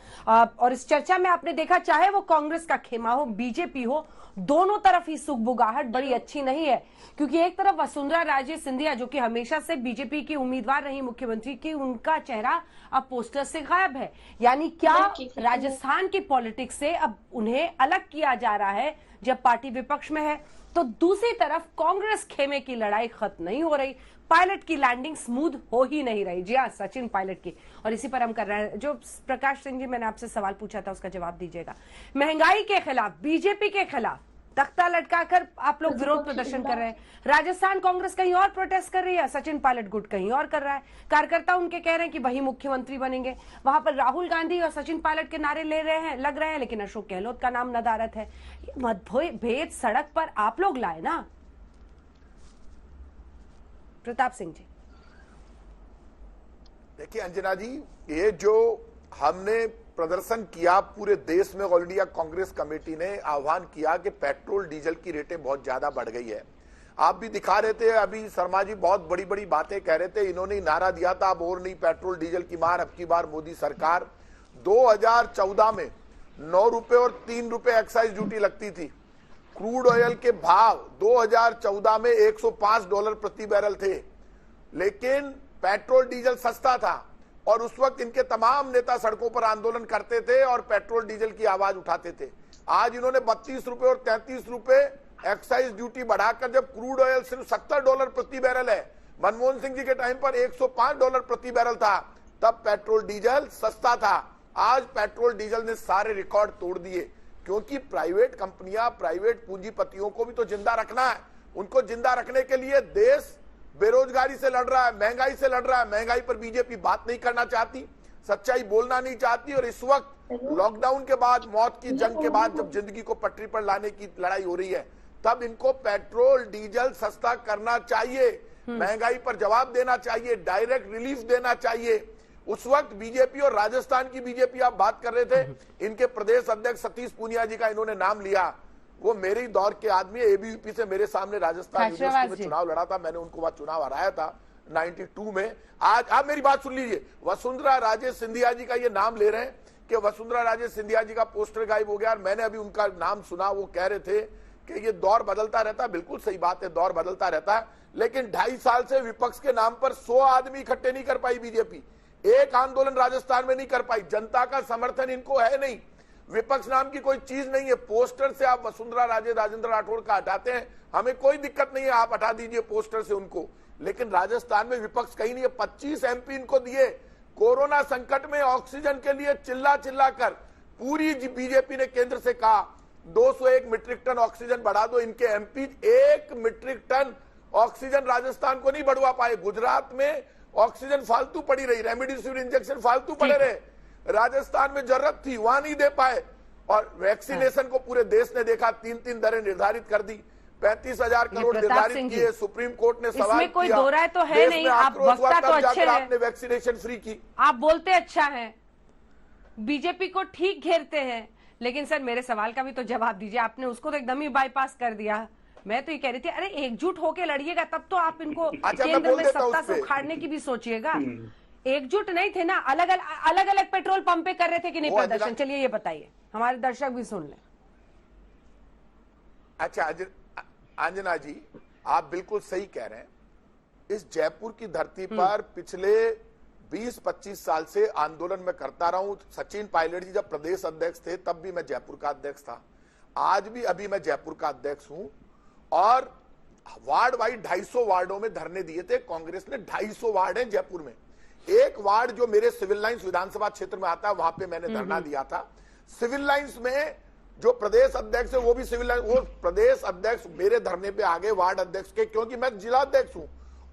और इस चर्चा में आपने देखा, चाहे वो कांग्रेस का खेमा हो, बीजेपी हो, दोनों तरफ ही सुगबुगाहट बड़ी अच्छी नहीं है। क्योंकि एक तरफ वसुंधरा राजे सिंधिया जो कि हमेशा से बीजेपी की उम्मीदवार रही मुख्यमंत्री की, उनका चेहरा अब पोस्टर से गायब है। यानी क्या राजस्थान की पॉलिटिक्स से अब उन्हें अलग किया जा रहा है जब पार्टी विपक्ष में है? तो दूसरी तरफ कांग्रेस खेमे की लड़ाई खत्म नहीं हो रही, पायलट की लैंडिंग स्मूथ हो ही नहीं रही। जी हाँ, सचिन पायलट की, और इसी पर हम कर रहे हैं। जो प्रकाश सिंह जी, मैंने आपसे सवाल पूछा था उसका जवाब दीजिएगा। महंगाई के खिलाफ, बीजेपी के खिलाफ तख्ता लटकाकर आप लोग विरोध प्रदर्शन कर रहे हैं। राजस्थान कांग्रेस कहीं और प्रोटेस्ट कर रही है, सचिन पायलट गुट कहीं और कर रहा है। कार्यकर्ता उनके कह रहे हैं कि वही मुख्यमंत्री बनेंगे। वहां पर राहुल गांधी और सचिन पायलट के नारे लग रहे हैं, लेकिन अशोक गहलोत का नाम नदारत है। मतभेद सड़क पर आप लोग लाए ना प्रताप सिंह जी। देखिए अंजना जी, ये जो हमने प्रदर्शन किया पूरे देश में, ऑल इंडिया कांग्रेस कमेटी ने आह्वान किया कि पेट्रोल डीजल की रेटें बहुत ज्यादा बढ़ गई है। आप भी दिखा रहे थे, अभी शर्मा जी बहुत बड़ी बड़ी बातें कह रहे थे। इन्होंने ही नारा दिया था अब और नहीं पेट्रोल डीजल की मार, अब की बार मोदी सरकार। 2014 में 9 रुपए और 3 रुपए एक्साइज ड्यूटी लगती थी। क्रूड ऑयल के भाव 2014 में $105 प्रति बैरल थे, लेकिन पेट्रोल डीजल सस्ता था और उस वक्त इनके तमाम नेता सड़कों पर आंदोलन करते थे और पेट्रोल डीजल की आवाज उठाते थे। आज इन्होंने 32 रुपए और 33 रुपए एक्साइज ड्यूटी बढ़ाकर, जब क्रूड ऑयल सिर्फ $70 प्रति बैरल है, मनमोहन सिंह जी के टाइम पर $105 प्रति बैरल था, तब पेट्रोल डीजल सस्ता था। आज पेट्रोल डीजल ने सारे रिकॉर्ड तोड़ दिए, क्योंकि प्राइवेट कंपनियां, प्राइवेट पूंजीपतियों को भी तो जिंदा रखना है। उनको जिंदा रखने के लिए देश बेरोजगारी से लड़ रहा है, महंगाई से लड़ रहा है। महंगाई पर बीजेपी बात नहीं करना चाहती, सच्चाई बोलना नहीं चाहती। और इस वक्त लॉकडाउन के बाद, मौत की जंग के बाद, जब जिंदगी को पटरी पर लाने की लड़ाई हो रही है, तब इनको पेट्रोल डीजल सस्ता करना चाहिए, महंगाई पर जवाब देना चाहिए, डायरेक्ट रिलीफ देना चाहिए। उस वक्त बीजेपी और राजस्थान की बीजेपी आप बात कर रहे थे, इनके प्रदेश अध्यक्ष सतीश पूनिया जी का इन्होंने नाम लिया। वो मेरे दौर के आदमी, एबीवीपी से मेरे सामने राजस्थान यूनिवर्सिटी में चुनाव लड़ा था, मैंने उनको वहां चुनाव हराया था 92 में। आज आप मेरी बात सुन लीजिए, वसुंधरा राजे सिंधिया जी का ये नाम ले रहे हैं कि वसुंधरा राजे सिंधिया जी का पोस्टर गायब हो गया। और मैंने अभी उनका नाम सुना, वो कह रहे थे कि ये दौर बदलता रहता है। बिल्कुल सही बात है, दौर बदलता रहता है, लेकिन 2.5 साल से विपक्ष के नाम पर 100 आदमी इकट्ठे नहीं कर पाई बीजेपी, एक आंदोलन राजस्थान में नहीं कर पाई। जनता का समर्थन इनको है नहीं, विपक्ष नाम की कोई चीज नहीं है। पोस्टर से आप वसुंधरा राजे, राजेंद्र राठौड़ का हटाते हैं, हमें कोई दिक्कत नहीं है, आप हटा दीजिए पोस्टर से उनको, लेकिन राजस्थान में विपक्ष कहीं नहीं है। 25 MP इनको दिए। कोरोना संकट में ऑक्सीजन के लिए चिल्ला चिल्ला कर पूरी बीजेपी ने केंद्र से कहा 201 मीट्रिक टन ऑक्सीजन बढ़ा दो। इनके MP 1 metric ton oxygen Rajasthan को नहीं बढ़वा पाए। गुजरात में ऑक्सीजन फालतू पड़ी रही, रेमडेसिविर इंजेक्शन फालतू पड़े रहे, राजस्थान में जरूरत थी वहां नहीं दे पाए। और वैक्सीनेशन को पूरे देश ने देखा, 3 दरें निर्धारित कर दी, 35,000 करोड़ निर्धारित किए, सुप्रीम कोर्ट ने सवाल किया। कोई दो राय तो है नहीं, आप वक्ता तो अच्छे हैं, आपने वैक्सीनेशन फ्री की, आप बोलते अच्छा है, बीजेपी को ठीक घेरते हैं, लेकिन सर मेरे सवाल का भी तो जवाब दीजिए। आपने उसको तो एकदम ही बाईपास कर दिया। मैं तो ये कह रही थी, अरे एकजुट होके लड़िएगा, तब तो आप इनको केंद्र में सत्ता से उखाड़ने की भी सोचिएगा। एकजुट नहीं थे ना, अलग अलग पेट्रोल पंप पे कर रहे थे कि नहीं प्रदर्शन? चलिए ये बताइए, हमारे दर्शक भी सुन लें। अच्छा अंजना जी, आप बिल्कुल सही कह रहे हैं। इस जयपुर की धरती पर पिछले 20-25 साल से आंदोलन में करता रहा हूं। सचिन पायलट जी जब प्रदेश अध्यक्ष थे तब भी मैं जयपुर का अध्यक्ष था, आज भी अभी मैं जयपुर का अध्यक्ष हूं। और वार्ड वाइड 250 वार्डों में धरने दिए थे कांग्रेस ने। 250 वार्ड हैं जयपुर में, एक वार्ड जो मेरे सिविल लाइंस विधानसभा क्षेत्र में आता है वहां पे मैंने धरना दिया था। सिविल लाइंस में जो प्रदेश अध्यक्ष है वो भी सिविल लाइन, वो प्रदेश अध्यक्ष मेरे धरने पे आ गए वार्ड अध्यक्ष के, क्योंकि मैं जिला अध्यक्ष हूं।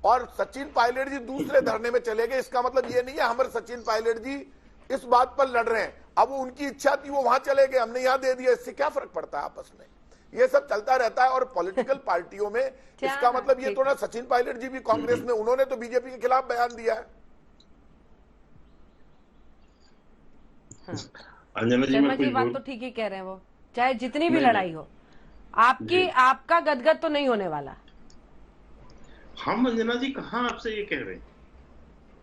और सचिन पायलट जी दूसरे धरने में चले गए। इसका मतलब ये नहीं है हमारे सचिन पायलट जी इस बात पर लड़ रहे हैं, अब वो उनकी इच्छा थी वो वहां चले गए, हमने यहां दे दिया, इससे क्या फर्क पड़ता है आपस में? ये सब चलता रहता है। और पॉलिटिकल पार्टियों में इसका मतलब ये थोड़ा, सचिन पायलट जी भी कांग्रेस में, उन्होंने तो बीजेपी के खिलाफ बयान दिया है। शर्मा जी बात तो ठीक ही कह रहे हैं, वो चाहे जितनी भी लड़ाई हो, आपका गदगद तो नहीं होने वाला। हम अंजना जी कहाँ आपसे ये कह रहे हैं,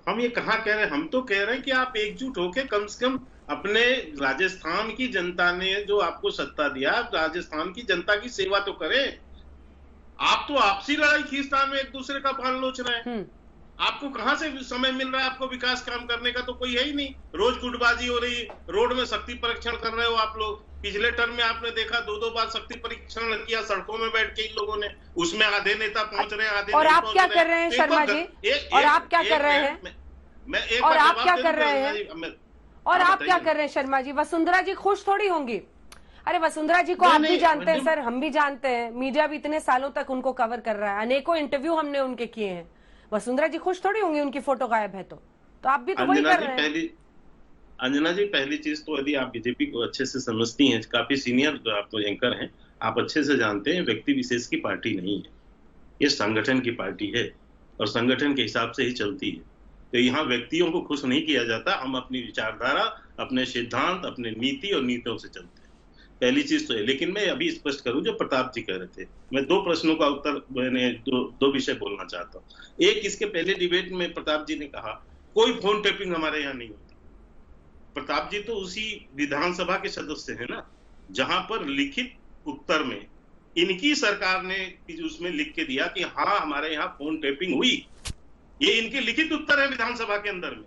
हम ये कहाँ कह रहे हैं? हम तो कह रहे हैं कि आप एकजुट होके कम से कम अपने राजस्थान की जनता ने जो आपको सत्ता दिया, राजस्थान की जनता की सेवा तो करें। आप तो आपसी लड़ाई खींचतान में एक दूसरे का पान नोच रहे हैं। आपको कहां से समय मिल रहा है? आपको विकास काम करने का तो कोई है ही नहीं। रोज गुटबाजी हो रही, रोड में शक्ति परीक्षण कर रहे हो आप लोग। पिछले टर्म में आपने देखा 2-2 बार शक्ति परीक्षण किया सड़कों में बैठ के इन लोगों ने, उसमें आधे नेता पहुंच रहे हैं, आधे और आप क्या कर रहे हैं शर्मा जी? और आप क्या कर रहे हैं? और आप क्या कर रहे हैं? और आप क्या कर रहे हैं शर्मा जी? वसुंधरा जी खुश थोड़ी होंगी। अरे वसुंधरा जी को आप भी जानते हैं सर, हम भी जानते हैं, मीडिया भी इतने सालों तक उनको कवर कर रहा है, अनेकों इंटरव्यू हमने उनके किए हैं। वसुंधरा जी खुश थोड़ी होंगी उनकी फोटो गायब है तो आप भी तो वही कर रहे हैं। अंजना जी पहली चीज तो यदि आप बीजेपी को अच्छे से समझती हैं, काफी सीनियर आप तो एंकर हैं, आप अच्छे से जानते हैं व्यक्ति विशेष की पार्टी नहीं है, ये संगठन की पार्टी है और संगठन के हिसाब से ही चलती है। तो यहाँ व्यक्तियों को खुश नहीं किया जाता, हम अपनी विचारधारा, अपने सिद्धांत, अपने नीति और नीतियों से चलते हैं। पहली चीज तो है। लेकिन मैं अभी स्पष्ट करूं, जो प्रताप जी कह रहे थे, मैं दो प्रश्नों का उत्तर, मैंने दो विषय बोलना चाहता हूं। एक, इसके पहले डिबेट में प्रताप जी ने कहा कोई फोन टेपिंग हमारे यहाँ नहीं होती। प्रताप जी तो उसी विधानसभा के सदस्य हैं ना, जहां पर लिखित उत्तर में इनकी सरकार ने उसमें लिख के दिया कि हाँ हमारे यहाँ फोन टेपिंग हुई। ये इनके लिखित उत्तर है विधानसभा के अंदर में,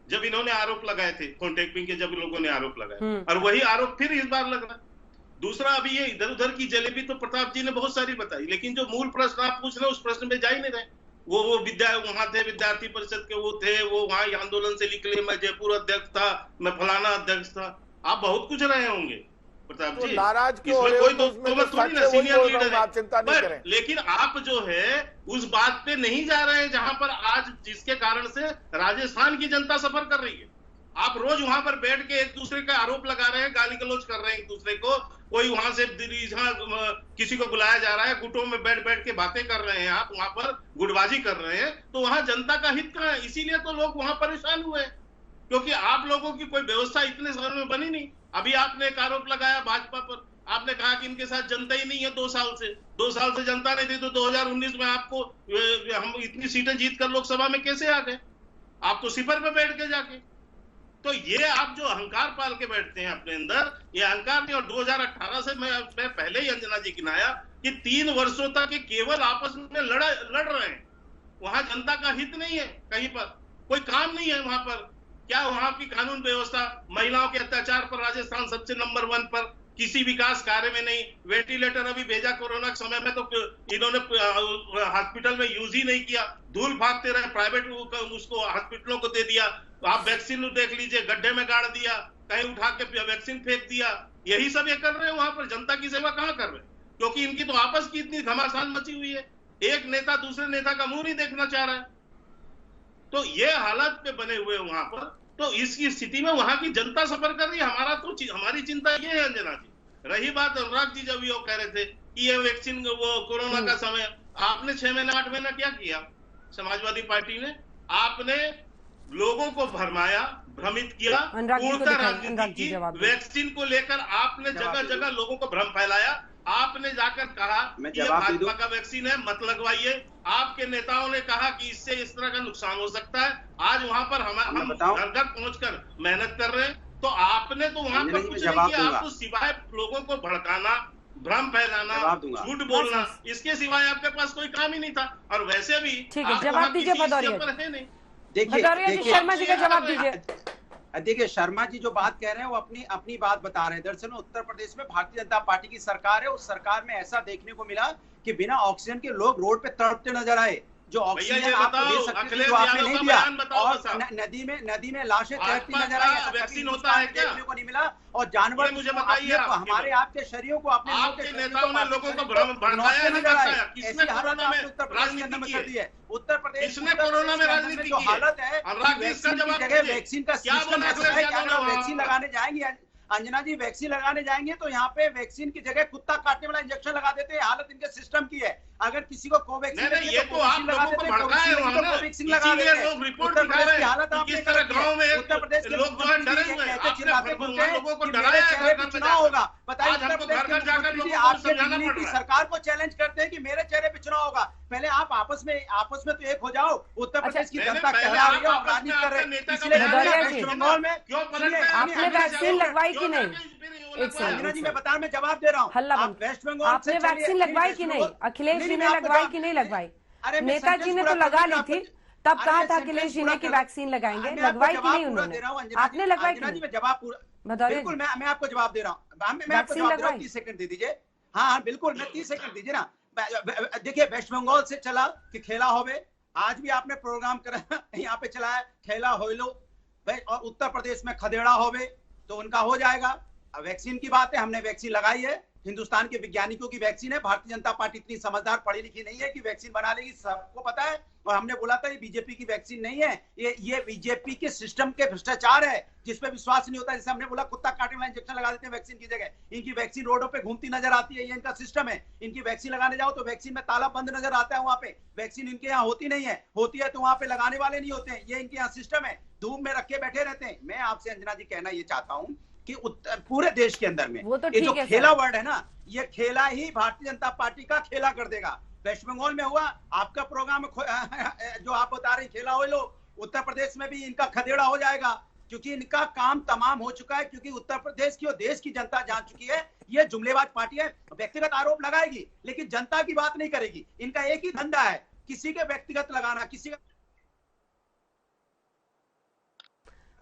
जब इन्होंने आरोप लगाए थे फोन टेपिंग के, जब लोगों ने आरोप लगाए, और वही आरोप फिर इस बार लग रहा। दूसरा, अभी ये इधर उधर की जलेबी तो प्रताप जी ने बहुत सारी बताई, लेकिन जो मूल प्रश्न आप पूछ रहे हो उस प्रश्न में जा ही नहीं रहे। वो वहां थे, विद्यार्थी परिषद के वो थे, वो वहां आंदोलन से निकले, मैं जयपुर अध्यक्ष था, मैं फलाना अध्यक्ष था। आप बहुत कुछ रहे होंगे प्रताप तो जी, नाराज क्यों इसमें कोई थोड़ी ना सीनियर लीडर आप चिंता नहीं करें। लेकिन आप जो है उस बात पे नहीं जा रहे हैं जहां पर आज जिसके कारण से राजस्थान की जनता सफर कर रही है। आप रोज वहां पर बैठ के एक दूसरे का आरोप लगा रहे हैं, गाली गलौज कर रहे हैं एक दूसरे को। कोई वहां से किसी को बुलाया जा रहा है, गुटों में बैठ बैठ के बातें कर रहे हैं, आप वहां पर गुटबाजी कर रहे हैं, तो वहां जनता का हित कहां है? इसीलिए तो लोग वहां परेशान हुए, क्योंकि आप लोगों की कोई व्यवस्था इतने शहर में बनी नहीं। अभी आपने एक आरोप लगाया भाजपा पर, आपने कहा कि इनके साथ जनता ही नहीं है 2 साल से। 2 साल से जनता नहीं थी तो 2019 में आपको हम इतनी सीटें जीत कर लोकसभा में कैसे आ गए? आप तो सिफर पे बैठ के जाके। तो ये आप जो अहंकार पाल के बैठते हैं अपने अंदर, ये अहंकार नहीं। और 2018 से मैं पहले ही अंजना जी गिनाया कि 3 वर्षों तक ये केवल आपस में लड़ रहे हैं। वहां जनता का हित नहीं है, कहीं पर कोई काम नहीं है वहां पर। क्या वहां की कानून व्यवस्था, महिलाओं के अत्याचार पर राजस्थान सबसे नंबर 1 पर, किसी विकास कार्य में नहीं। वेंटिलेटर अभी भेजा कोरोना के समय में तो इन्होंने हॉस्पिटल में यूज ही नहीं किया, धूल फाँकते रहे, प्राइवेट उसको हॉस्पिटलों को दे दिया। आप वैक्सीन देख लीजिए, गड्ढे में गाड़ दिया, कहीं उठा के वैक्सीन फेंक दिया। यही सब ये कर रहे हैं वहां पर, जनता की सेवा कहां कर रहे हैं? क्योंकि इनकी तो आपस की इतनी घमासान मची हुई है, एक नेता दूसरे नेता का मुंह नहीं देखना चाह रहा है। तो ये हालात पे बने हुए वहां पर, तो इसकी स्थिति में वहां की जनता सफर कर रही है। हमारी चिंता ये है अंजना जी। रही बात अनुराग जी, जब वो कह रहे थे कि ये वैक्सीन वो कोरोना का समय, आपने 6 महीना 8 महीना क्या किया? समाजवादी पार्टी ने आपने लोगों को भरमाया, भ्रमित किया, पूर्णतः राजनीति की। वैक्सीन को लेकर आपने जगह जगह लोगों को भ्रम फैलाया। आपने जाकर कहा कि ये भाजपा का वैक्सीन है, मत लगवाइए। आपके नेताओं ने कहा कि इससे इस तरह का नुकसान हो सकता है। आज वहां पर हम घर घर पहुंचकर मेहनत कर रहे हैं, तो आपने तो वहां पर कुछ नहीं किया। आप तो सिवाय लोगों को भड़काना, भ्रम फैलाना, झूठ बोलना, इसके सिवाय आपके पास कोई काम ही नहीं था। और वैसे भी जवाब दीजिए भदौरिया जी, शर्मा जी का जवाब दीजिए। देखिए, शर्मा जी जो बात कह रहे हैं वो अपनी बात बता रहे हैं। दरअसल उत्तर प्रदेश में भारतीय जनता पार्टी की सरकार है, उस सरकार में ऐसा देखने को मिला कि बिना ऑक्सीजन के लोग रोड पे तड़पते नजर आए। जो ऑक्सीजन आपको दे सकते थे, जो आपने नहीं दिया, और नदी में लाशें तैरती नजर आई। वैक्सीन होता है क्या? देखने को नहीं मिला। और जानवर मुझे बताइए, हमारे आपके शरीरों को आपके नेताओं ने लोगों को भड़काया नजर आया। किसने कोरोना में राजनीति की है? उत्तर प्रदेश किसने कोरोना में राजनीति की? हालत है, वैक्सीन का सिस्टम ऐसा है कि अगर वैक्सीन लगाने जाएंगे अंजना जी, वैक्सीन लगाने जाएंगे तो यहाँ पे वैक्सीन की जगह कुत्ता काटने वाला इंजेक्शन लगा देते हैं। हालत इनके सिस्टम की है। अगर किसी को कोवैक्सीन ये तो आप लोगों को भड़काए हो ना, इसीलिए लोग रिपोर्ट दिखा रहे हैं किस तरह गांव में उत्तर प्रदेश के लोग जो डरे हुए हैं, आपने लोगों को डराया चुनाव होगा। बताइए, आज हमको घर घर जाकर लोगों को समझाना पड़ रहा है। सरकार को चैलेंज करते हैं कि मेरे चेहरे पे चुनाव होगा। पहले आप आपस में तो एक हो जाओ। उत्तर प्रदेश की जनता कह रही है और राजनीति कर रहे हैं, इसलिए बंगाल में आपने वैक्सीन लगवाई कि नहीं? अंजना जी, मैं बता रहा, मैं जवाब दे रहा हूँ। वेस्ट बंगाल आपने वैक्सीन लगवाई कि नहीं? अखिलेश जी ने लगवाई कि नहीं लगवाई? नेताजी ने तो लगा ली थी, तब कहा था अखिलेश जी ने कि वैक्सीन लगाएंगे, लगवाई कि नहीं उन्होंने? आपने लगवाई कि नहीं? जवाब पूरा, बिल्कुल मैं आपको जवाब दे रहा हूँ। मैं आपको जवाब दे रहा हूँ, 30 सेकंड दे दीजिए। हाँ बिल्कुल, मैं 30 सेकंड दीजिए ना। देखिए, वेस्ट बंगाल से चला कि खेला होवे, आज भी आपने प्रोग्राम करा यहाँ पे चला है खेला होइलो, और उत्तर प्रदेश में खदेड़ा होवे तो उनका हो जाएगा। वैक्सीन की बात है, हमने वैक्सीन लगाई है, हिंदुस्तान के वैज्ञानिकों की वैक्सीन है। भारतीय जनता पार्टी इतनी समझदार पढ़ी लिखी नहीं है कि वैक्सीन बना लेगी, सबको पता है। और हमने बोला था ये बीजेपी की वैक्सीन नहीं है, ये बीजेपी के सिस्टम के भ्रष्टाचार है, जिसपे विश्वास नहीं होता। जैसे हमने बोला कुत्ता काटने वाला इंजेक्शन लगा देते हैं वैक्सीन की जगह, इनकी वैक्सीन रोडों पे घूमती नजर आती है, ये इनका सिस्टम है। इनकी वैक्सीन लगाने जाओ तो वैक्सीन में ताला बंद नजर आता है, वहां पे वैक्सीन इनके यहाँ होती नहीं है, होती है तो वहां पे लगाने वाले नहीं होते हैं, ये इनके यहाँ सिस्टम है, धूप में रखे बैठे रहते हैं। मैं आपसे अंजना जी कहना ये चाहता हूँ कि पूरे देश के अंदर में वो तो ये जो ठीक है खेला सर। वर्ड है ना, ये खेला ही भारतीय जनता पार्टी का खेला कर देगा। वेस्ट बंगाल में हुआ, आपका प्रोग्राम जो आप बता रहे खेला हो लो, उत्तर प्रदेश में भी इनका खदेड़ा हो जाएगा, क्योंकि इनका काम तमाम हो चुका है। क्योंकि उत्तर प्रदेश की और देश की जनता जान चुकी है ये जुमलेबाज पार्टी है। व्यक्तिगत आरोप लगाएगी लेकिन जनता की बात नहीं करेगी। इनका एक ही धंधा है, किसी के व्यक्तिगत लगाना, किसी का।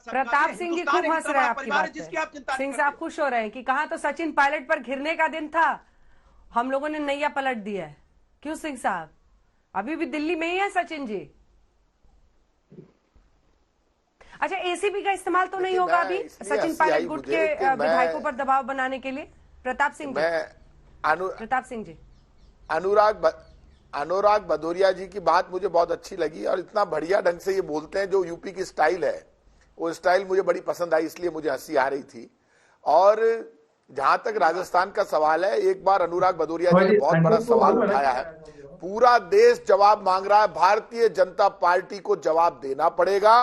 प्रताप सिंह जी खूब हंस रहे हैं आपकी बात जिसकी आप चिंता पे। सिंह साहब खुश हो रहे हैं कि कहा तो सचिन पायलट पर घिरने का दिन था, हम लोगों ने नैया पलट दिया है। क्यों सिंह साहब, अभी भी दिल्ली में ही है सचिन जी? अच्छा, एसीबी का इस्तेमाल तो नहीं होगा अभी सचिन पायलट गुट के विधायकों पर दबाव बनाने के लिए? प्रताप सिंह जी, प्रताप सिंह जी, अनुराग भदौरिया जी की बात मुझे बहुत अच्छी लगी और इतना बढ़िया ढंग से ये बोलते हैं। जो यूपी की स्टाइल है वो स्टाइल मुझे बड़ी पसंद आई, इसलिए मुझे हंसी आ रही थी। और जहां तक राजस्थान का सवाल है, एक बार अनुराग भदौरिया जी ने बहुत बड़ा सवाल उठाया है। पूरा देश जवाब मांग रहा है, भारतीय जनता पार्टी को जवाब देना पड़ेगा।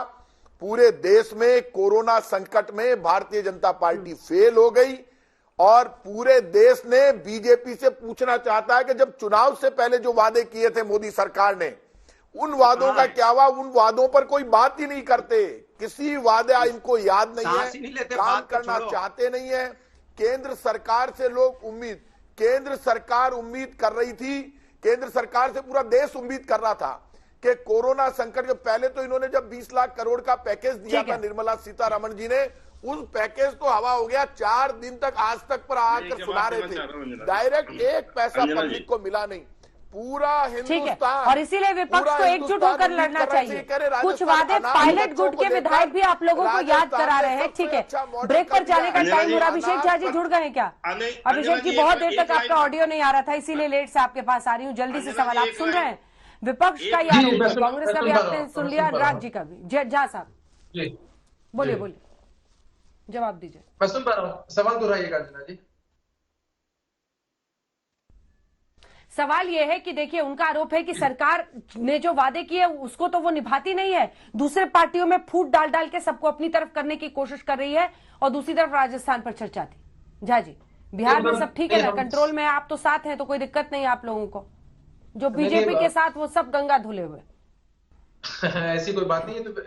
पूरे देश में कोरोना संकट में भारतीय जनता पार्टी फेल हो गई और पूरे देश ने बीजेपी से पूछना चाहता है कि जब चुनाव से पहले जो वादे किए थे मोदी सरकार ने, उन वादों का क्या हुआ? उन वादों पर कोई बात ही नहीं करते, किसी वादे इनको याद नहीं है, काम करना चाहते नहीं है। केंद्र सरकार से लोग केंद्र सरकार उम्मीद कर रही थी, केंद्र सरकार से पूरा देश उम्मीद कर रहा था कि कोरोना संकट के पहले तो इन्होंने जब 20 लाख करोड़ का पैकेज दिया था निर्मला सीतारमण जी ने, उस पैकेज तो हवा हो गया। 4 दिन तक आज तक पर आकर सुना रहे थे, डायरेक्ट एक पैसा पब्लिक को मिला नहीं। पूरा हिंदुस्तान, और इसीलिए विपक्ष को एकजुट होकर लड़ना चाहिए। कुछ वादे पायलट गुट के विधायक भी आप लोगों को याद करा रहे हैं। ठीक है, ब्रेक पर जाने का टाइम हो रहा। अभिषेक झा जी जुड़ गए क्या? अभिषेक जी, बहुत देर तक आपका ऑडियो नहीं आ रहा था, इसीलिए लेट से आपके पास आ रही हूँ। जल्दी से सवाल आप सुन रहे हैं। विपक्ष का या कांग्रेस का भी आपने सुन लिया, राज जी का भी। झा साहब बोलिए, बोलिए, जवाब दीजिए। मैं सुन पा रहा हूँ, सवाल दोहराइएगा जी। सवाल यह है कि देखिए, उनका आरोप है कि सरकार ने जो वादे किए उसको तो वो निभाती नहीं है, दूसरे पार्टियों में फूट डाल डाल के सबको अपनी तरफ करने की कोशिश कर रही है, और दूसरी तरफ राजस्थान पर चर्चा थी। झा जी, बिहार में सब ठीक है ना, कंट्रोल में? आप तो साथ हैं तो कोई दिक्कत नहीं आप लोगों को। जो बीजेपी के साथ वो सब गंगा धुले हुए। ऐसी कोई बात नहीं है, तो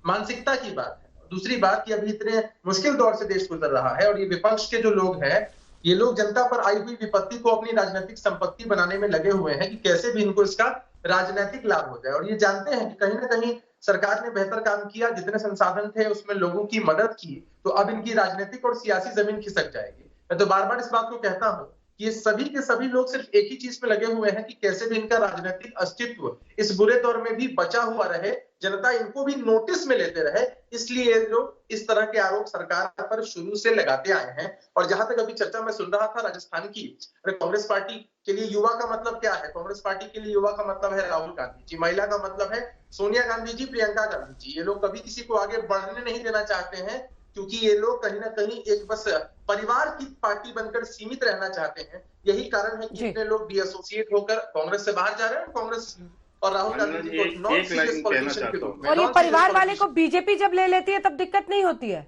मानसिकता की बात है। दूसरी बात कि अभी इतने मुश्किल दौर से देश गुजर रहा है और ये विपक्ष के जो लोग हैं, ये लोग जनता पर आई हुई विपत्ति को अपनी राजनीतिक संपत्ति बनाने में लगे हुए हैं कि कैसे भी इनको इसका राजनीतिक लाभ हो जाए। और ये जानते हैं कि कहीं ना कहीं सरकार ने बेहतर काम किया, जितने संसाधन थे उसमें लोगों की मदद की, तो अब इनकी राजनीतिक और सियासी जमीन खिसक जाएगी। मैं तो बार बार इस बात को कहता हूं कि ये सभी के सभी लोग सिर्फ एक ही चीज में लगे हुए हैं कि कैसे भी इनका राजनीतिक अस्तित्व इस बुरे दौर में भी बचा हुआ रहे, जनता इनको भी नोटिस में लेते रहे। इसलिए लोग इस तरह के आरोप सरकार पर शुरू से लगाते आए हैं। और जहां तक अभी चर्चा में सुन रहा था राजस्थान की, अरे कांग्रेस पार्टी के लिए युवा का मतलब क्या है? कांग्रेस पार्टी के लिए युवा का मतलब है राहुल गांधी जी, महिला का मतलब है सोनिया गांधी जी, प्रियंका गांधी जी। ये लोग कभी किसी को आगे बढ़ने नहीं देना चाहते हैं, क्योंकि ये लोग कहीं ना कहीं एक बस परिवार की पार्टी बनकर सीमित रहना चाहते हैं। यही कारण है कि इतने लोग डिएसोसिएट होकर कांग्रेस से बाहर जा रहे हैं। कांग्रेस और राहुल गांधी को नॉन सीरियस पॉलिटिशियन के रूप में, और ये परिवार वाले को बीजेपी जब ले लेती है तब दिक्कत नहीं होती है।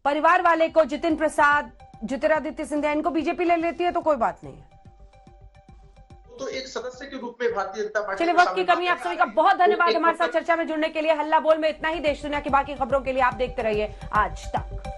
परिवार वाले को, जितिन प्रसाद, ज्योतिरादित्य सिंधिया, इनको बीजेपी ले लेती है तो कोई बात नहीं है। तो एक सदस्य के रूप में भारतीय जनता पार्टी। चलिए, वक्त की कमी। आप सभी का बहुत धन्यवाद हमारे साथ चर्चा में जुड़ने के लिए। हल्ला बोल में इतना ही। देश दुनिया की बाकी खबरों के लिए आप देखते रहिए आज तक।